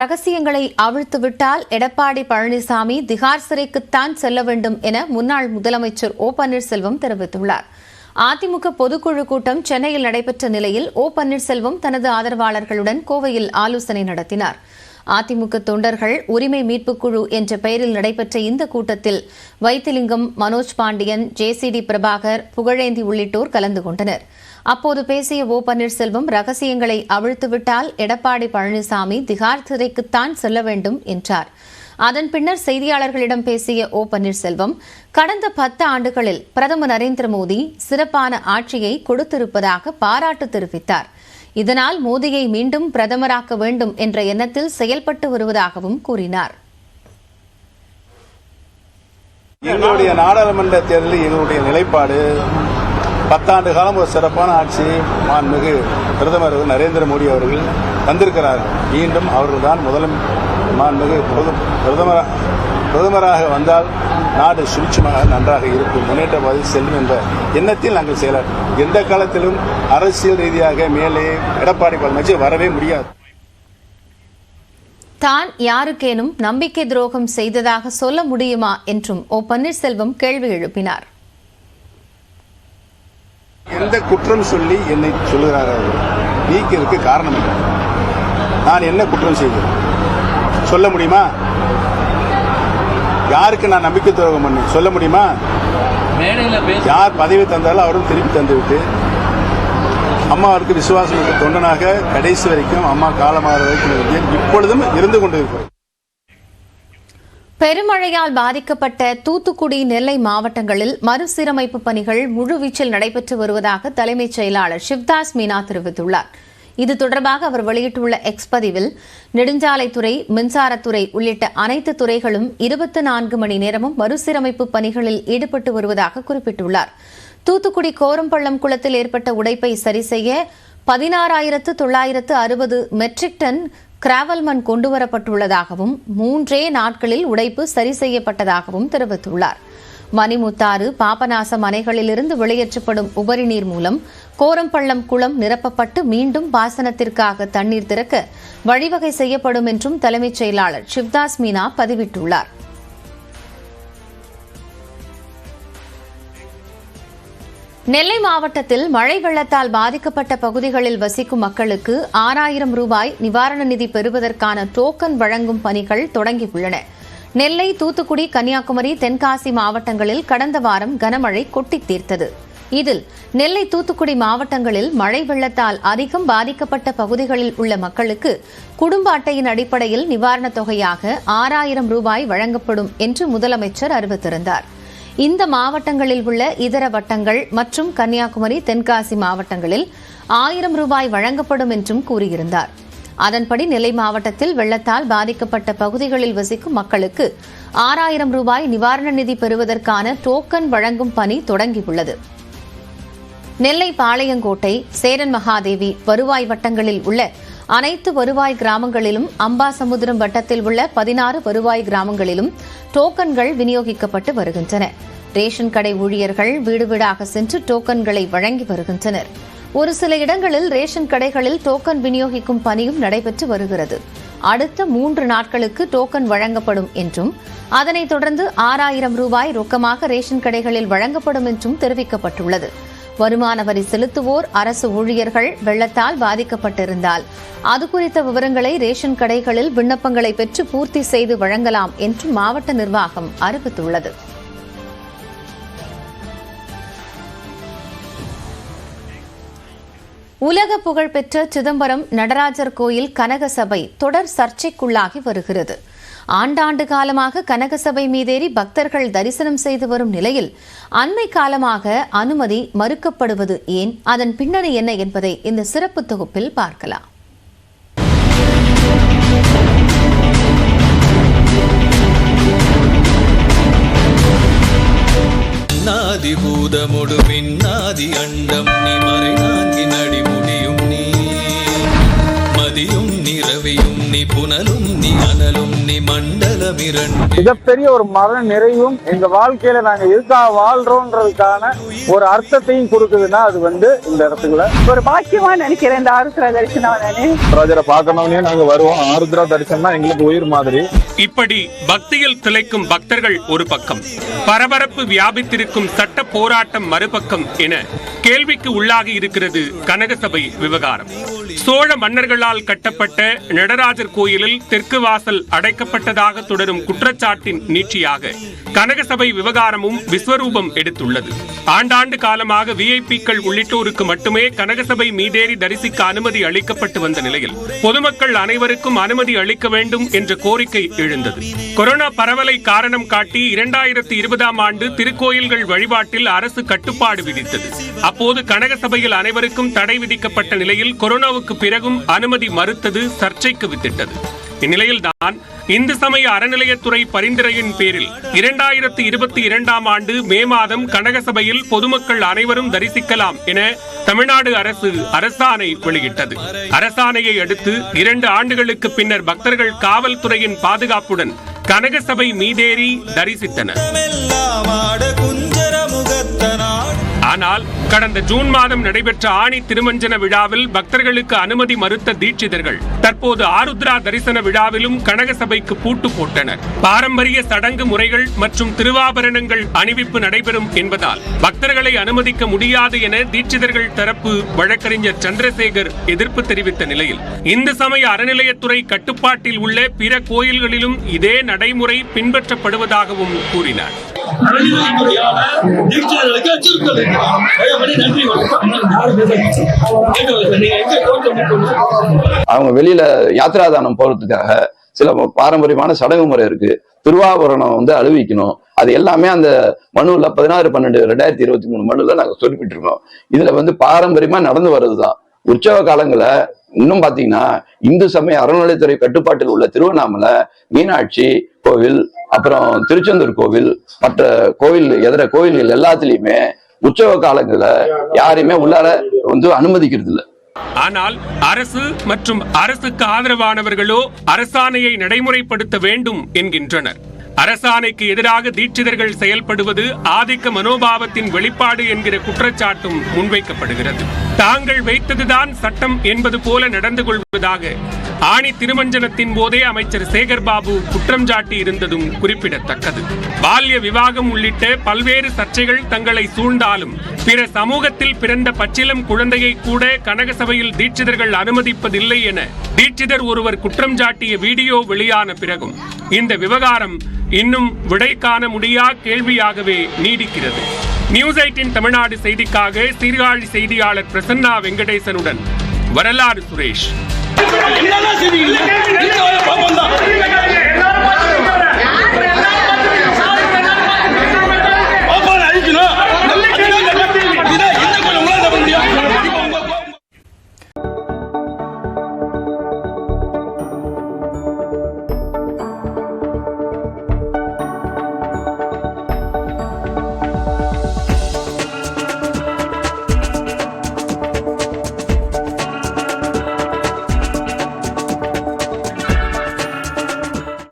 ரகசியங்களை அவிழ்த்துவிட்டால் எடப்பாடி பழனிசாமி திகார் சிறைக்குத்தான் செல்ல வேண்டும் என முன்னாள் முதலமைச்சர் ஓ பன்னீர்செல்வம் தெரிவித்துள்ளார். அதிமுக பொதுக்குழு கூட்டம் சென்னையில் நடைபெற்ற நிலையில் ஓ பன்னீர்செல்வம் தனது ஆதரவாளர்களுடன் கோவையில் ஆலோசனை நடத்தினார். அதிமுக தொண்டர்கள் உரிமை மீட்புக்குழு என்ற பெயரில் நடைபெற்ற இந்த கூட்டத்தில் வைத்திலிங்கம், மனோஜ் பாண்டியன், ஜேசிடி பிரபாகர், புகழேந்தி உள்ளிட்டோர் கலந்து கொண்டனர். அப்போது பேசிய ஓ பன்னீர்செல்வம் ரகசியங்களை அவிழ்த்துவிட்டால் எடப்பாடி பழனிசாமி திகார் சிறைக்குத்தான் செல்ல வேண்டும் என்றார். அதன் பின்னர் செய்தியாளர்களிடம் பேசிய ஓ பன்னீர்செல்வம் கடந்த 10 ஆண்டுகளில் பிரதமர் நரேந்திர மோடி சிறப்பான ஆட்சியை கொடுத்திருப்பதாக பாராட்டு தெரிவித்தார். இதனால் மோடியை மீண்டும் பிரதமராக்க வேண்டும் என்ற எண்ணத்தில் செயல்பட்டு வருவதாகவும் கூறினார். எங்களுடைய நாடாளுமன்ற தேர்தலில் எங்களுடைய நிலைப்பாடு 10 ஆண்டு காலம் ஒரு சிறப்பான ஆட்சி மாண்புமிகு பிரதமர் நரேந்திர மோடி அவர்கள் தந்திருக்கிறார்கள். மீண்டும் அவர்கள்தான் மாண்புமிகு பிரதமராக வந்தால் நாடு சுபிட்சமாக நன்றாக இருக்கும், முன்னேற்ற பாதையில் செல்லும் என்ற எண்ணத்தில் நாங்கள் செயலாற்றோம். எந்த காலத்திலும் அரசியல் ரீதியாக மேலே எடப்பாடி பழனிசாமி வரவே முடியாது. தான் யாருக்கேனும் நம்பிக்கை துரோகம் செய்ததாக சொல்ல முடியுமா என்றும் ஓ பன்னீர்செல்வம் கேள்வி எழுப்பினார். எந்த குற்றம் சொல்லி என்னை சொல்லுகிறார்கள் நீக்கிறதுக்கு காரணம் இல்லை. நான் என்ன குற்றம் செய்கிறேன் சொல்ல முடியுமா? யாருக்கு நான் நம்பிக்கை துரோகம் பண்ணி சொல்ல முடியுமா? யார் பதவி தந்தாலும் அவரும் திருப்பி தந்துவிட்டு அம்மாவிற்கு விசுவாசம் தொண்டனாக கடைசி வரைக்கும் அம்மா காலமாகிற வரைக்கும் இப்பொழுதும் இருந்து கொண்டிருக்கிறேன். பெருமழையால் பாதிக்கப்பட்ட தூத்துக்குடி, நெல்லை மாவட்டங்களில் மறுசீரமைப்பு பணிகள் முழுவீச்சில் நடைபெற்று வருவதாக தலைமைச் செயலாளர் சிவ்தாஸ் மீனா தெரிவித்துள்ளார். இது தொடர்பாக அவர் வெளியிட்டுள்ள எக்ஸ் பதிவில் நெடுஞ்சாலைத்துறை, மின்சாரத்துறை உள்ளிட்ட அனைத்து துறைகளும் 24 மணி நேரமும் மறுசீரமைப்பு பணிகளில் ஈடுபட்டு வருவதாக குறிப்பிட்டுள்ளார். தூத்துக்குடி கோரம்பள்ளம் குளத்தில் ஏற்பட்ட உடைப்பை சரிசெய்ய 16,960 மெட்ரிக் டன் கிராவல் மண் கொண்டுவரப்பட்டுள்ளதாகவும் 3 நாட்களில் உடைப்பு சரி செய்யப்பட்டதாகவும் தெரிவித்துள்ளார். மணிமுத்தாறு, பாபநாசம் அணைகளிலிருந்து வெளியேற்றப்படும் உபரி நீர் மூலம் கோரம்பள்ளம் குளம் நிரப்பப்பட்டு மீண்டும் பாசனத்திற்காக தண்ணீர் திறக்க வழிவகை செய்யப்படும் என்றும் தலைமைச் செயலாளர் சிவ்தாஸ் மீனா பதிவிட்டுள்ளார். நெல்லை மாவட்டத்தில் மழை வெள்ளத்தால் பாதிக்கப்பட்ட பகுதிகளில் வசிக்கும் மக்களுக்கு 6,000 ரூபாய் நிவாரண நிதி பெறுவதற்கான டோக்கன் வழங்கும் பணிகள் தொடங்கியுள்ளன. நெல்லை, தூத்துக்குடி, கன்னியாகுமரி, தென்காசி மாவட்டங்களில் கடந்த வாரம் கனமழை கொட்டித் தீர்த்தது. இதில் நெல்லை, தூத்துக்குடி மாவட்டங்களில் மழை வெள்ளத்தால் அதிகம் பாதிக்கப்பட்ட பகுதிகளில் உள்ள மக்களுக்கு குடும்ப அட்டையின் அடிப்படையில் நிவாரணத் தொகையாக 6,000 ரூபாய் வழங்கப்படும் என்று முதலமைச்சர் அறிவித்திருந்தார். இந்த மாவட்டங்களில் உள்ள இதர வட்டங்கள் மற்றும் கன்னியாகுமரி, தென்காசி மாவட்டங்களில் 1,000 ரூபாய் வழங்கப்படும் என்றும் கூறியிருந்தார். அதன்படி நெல்லை மாவட்டத்தில் வெள்ளத்தால் பாதிக்கப்பட்ட பகுதிகளில் வசிக்கும் மக்களுக்கு 6,000 ரூபாய் நிவாரண நிதி பெறுவதற்கான டோக்கன் வழங்கும் பணி தொடங்கியுள்ளது. நெல்லை பாளையங்கோட்டை, சேரன் மகாதேவி வருவாய் வட்டங்களில் உள்ள அனைத்து வருவாய் கிராமங்களிலும், அம்பாசமுத்திரம் வட்டத்தில் உள்ள 16 வருவாய் கிராமங்களிலும் டோக்கன்கள் விநியோகிக்கப்பட்டு வருகின்றன. ரேஷன் கடை ஊழியர்கள் வீடு வீடாக சென்று டோக்கன்களை வழங்கி வருகின்றனர். ஒரு சில இடங்களில் ரேஷன் கடைகளில் டோக்கன் விநியோகிக்கும் பணியும் நடைபெற்று வருகிறது. அடுத்த 3 நாட்களுக்கு டோக்கன் வழங்கப்படும் என்றும் அதனைத் தொடர்ந்து 6,000 ரூபாய் ரொக்கமாக ரேஷன் கடைகளில் வழங்கப்படும் என்றும் தெரிவிக்கப்பட்டுள்ளது. வருமான வரி செலுத்துவோர், அரசு ஊழியர்கள் வெள்ளத்தால் பாதிக்கப்பட்டிருந்தால் அது குறித்த விவரங்களை ரேஷன் கடைகளில் விண்ணப்பங்களை பெற்று பூர்த்தி செய்து வழங்கலாம் என்று மாவட்ட நிர்வாகம் அறிவித்துள்ளது. உலக புகழ்பெற்ற சிதம்பரம் நடராஜர் கோயில் கனகசபை தொடர் சர்ச்சைக்குள்ளாகி வருகிறது. ஆண்டாண்டு காலமாக கனகசபை மீதேறி பக்தர்கள் தரிசனம் செய்து வரும் நிலையில் அண்மை காலமாக அனுமதி மறுக்கப்படுவது ஏன், அதன் பின்னணி என்ன என்பதை இந்த சிறப்பு தொகுப்பில் பார்க்கலாம். நாதி பூதமுடு பின்னாதி அண்டம் நீ மறை நான்கின் அடிமுடியும் நீ மதியும் நிறவியும் நீ புனலும் நீ அனலும் நீ மண்டலம் இரண்டு. மிகப்பெரிய ஒரு மன நிறைவும் எங்க வாழ்க்கையில நாங்க இருக்கா வாழ்றோம்ன்றதுக்கான ஒரு அர்த்தத்தையும் கொடுக்குதுன்னா அது இந்த இடத்துக்குள்ள ஒரு பாக்கியமா நினைக்கிறேன் இந்த ஆருத்ரா தரிசனம். ராஜரை பார்க்கணும்னே நாங்க வருவோம். ஆருத்ரா தரிசனம் எங்களுக்கு உயிர் மாதிரி. இப்படி பக்தியில் திளைக்கும் பக்தர்கள் ஒரு பக்கம், பரபரப்பு வியாபித்திருக்கும் சட்ட போராட்டம் மறுபக்கம் என கேள்விக்கு உள்ளாகி இருக்கிறது கனகசபை விவகாரம். சோழ மன்னர்களால் கட்டப்பட்ட நடராஜர் கோயிலில் தெற்கு வாசல் அடைக்கப்பட்டதாக தொடரும் குற்றச்சாட்டின் நீட்சியாக கனகசபை விவகாரமும் விஸ்வரூபம் எடுத்துள்ளது. ஆண்டாண்டு காலமாக விஐபிக்கள் உள்ளிட்டோருக்கு மட்டுமே கனகசபை மீதேறி தரிசிக்க அனுமதி அளிக்கப்பட்டு வந்த நிலையில் பொதுமக்கள் அனைவருக்கும் அனுமதி அளிக்க வேண்டும் என்ற கோரிக்கை எழுந்தது. கொரோனா பரவலை காரணம் காட்டி 2020ஆம் ஆண்டு திருக்கோயில்கள் வழிபாட்டில் அரசு கட்டுப்பாடு விதித்தது. அப்போது கனகசபையில் அனைவருக்கும் தடை விதிக்கப்பட்ட நிலையில் கொரோனாவுக்கு பிறகும் அனுமதி மறுத்தது சர்ச்சைக்கு வித்திட்டது. இந்நிலையில்தான் இந்து சமய அறநிலையத்துறை பரிந்துரையின் பேரில் 2022ஆம் ஆண்டு மே மாதம் கனகசபையில் பொதுமக்கள் அனைவரும் தரிசிக்கலாம் என தமிழ்நாடு அரசு அரசாணை வெளியிட்டது. அரசாணையை அடுத்து 2 ஆண்டுகளுக்கு பின்னர் பக்தர்கள் காவல்துறையின் பாதுகாப்புடன் கனகசபை மீதேறி தரிசித்தனர். ஆனால் கடந்த ஜூன் மாதம் நடைபெற்ற ஆணி திருமஞ்சன விழாவில் பக்தர்களுக்கு அனுமதி மறுத்த தீட்சிதர்கள் தற்போது ஆருத்ரா தரிசன விழாவிலும் கனகசபைக்கு பூட்டு போட்டனர். பாரம்பரிய சடங்கு முறைகள் மற்றும் திருவாபரணங்கள் அணிவிப்பு நடைபெறும் என்பதால் பக்தர்களை அனுமதிக்க முடியாது என தீட்சிதர்கள் தரப்பு வழக்கறிஞர் சந்திரசேகர் எதிர்ப்பு தெரிவித்த நிலையில் இந்து சமய அறநிலையத்துறை கட்டுப்பாட்டில் உள்ள பிற கோயில்களிலும் இதே நடைமுறை பின்பற்றப்படுவதாகவும் கூறினார். அவங்க வெளியில யாத்திராதானம் போறதுக்காக சில பாரம்பரியமான சடங்கு முறை இருக்கு. திருவாபரணம் அணிவிக்கணும். அது எல்லாமே அந்த மனுல 16/12/2023 மனுல நாங்க குறிப்பிட்டிருக்கோம். இதுல பாரம்பரியமா நடந்து வர்றதுதான். உற்சவ காலங்கள இன்னும் பாத்தீங்கன்னா இந்து சமய அறநிலையத்துறை கட்டுப்பாட்டில் உள்ள திருவண்ணாமலை மீனாட்சி கோவில், அப்புறம் திருச்செந்தூர் கோவில், மற்ற கோயில்கள் எல்லாத்துலயுமே உற்சவ காலங்கள யாரையுமே உள்ளார அனுமதிக்கிறது இல்லை. ஆனால் அரசு மற்றும் அரசுக்கு ஆதரவானவர்களோ அரசாணையை நடைமுறைப்படுத்த வேண்டும் என்கின்றனர். அரசாணைக்கு எதிராக தீட்சிதர்கள் செயல்படுவது ஆதிக்க மனோபாவத்தின் வெளிப்பாடு என்கிற குற்றச்சாட்டும் முன்வைக்கப்படுகிறது. தாங்கள் வைத்ததுதான் சட்டம் என்பது போல நடந்து கொள்வதாக ஆணி திருமஞ்சனத்தின் போதே அமைச்சர் சேகர்பாபு குற்றம் சாட்டி இருந்ததும் குறிப்பிடத்தக்கது. பால்ய விவாகம் உள்ளிட்ட பல்வேறு சர்ச்சைகள் தங்களை சூழ்ந்தாலும் பிற சமூகத்தில் பிறந்த பச்சிலம் குழந்தையை கூட கனகசபையில் தீட்சிதர்கள் அனுமதிப்பதில்லை என தீட்சிதர் ஒருவர் குற்றம் சாட்டிய வீடியோ வெளியான பிறகும் இந்த விவகாரம் இன்னும் விடை காண முடியா கேள்வியாகவே நீடிக்கிறது. நியூஸ் 18 தமிழ்நாடு செய்திக்காக சீர்காழி செய்தியாளர் பிரசன்னா வெங்கடேசனுடன் வரலாறு சுரேஷ்.